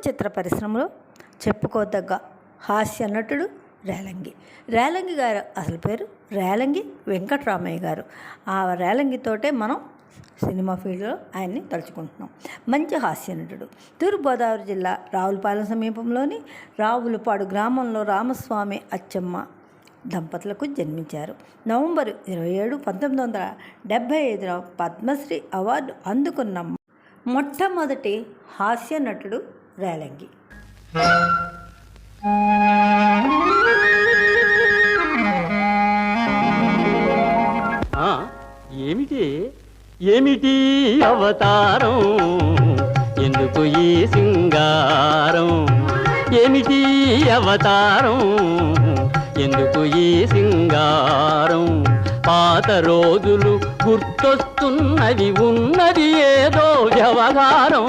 చలనచిత్ర పరిశ్రమలో చెప్పుకోదగ్గ హాస్య నటుడు రేలంగి. రేలంగి గారు అసలు పేరు రేలంగి వెంకటరామయ్య గారు. ఆ రేలంగితోటే మనం సినిమా ఫీల్డ్లో ఆయన్ని తలుచుకుంటున్నాం. మంచి హాస్య నటుడు. తూర్పుగోదావరి జిల్లా రావులపాలెం సమీపంలోని రావులపాడు గ్రామంలో రామస్వామి అచ్చమ్మ దంపతులకు జన్మించారు. నవంబర్ 27, 1975 పద్మశ్రీ అవార్డు అందుకున్న మొట్టమొదటి హాస్య నటుడు రేలంగి. ఏమిటి ఏమిటి అవతారం, ఎందుకు ఈ సింగారం? ఏమిటి అవతారం, ఎందుకు ఈ సింగారం? పాత రోజులు గుర్తొస్తున్నది, ఉన్నది ఏదో వ్యవహారం.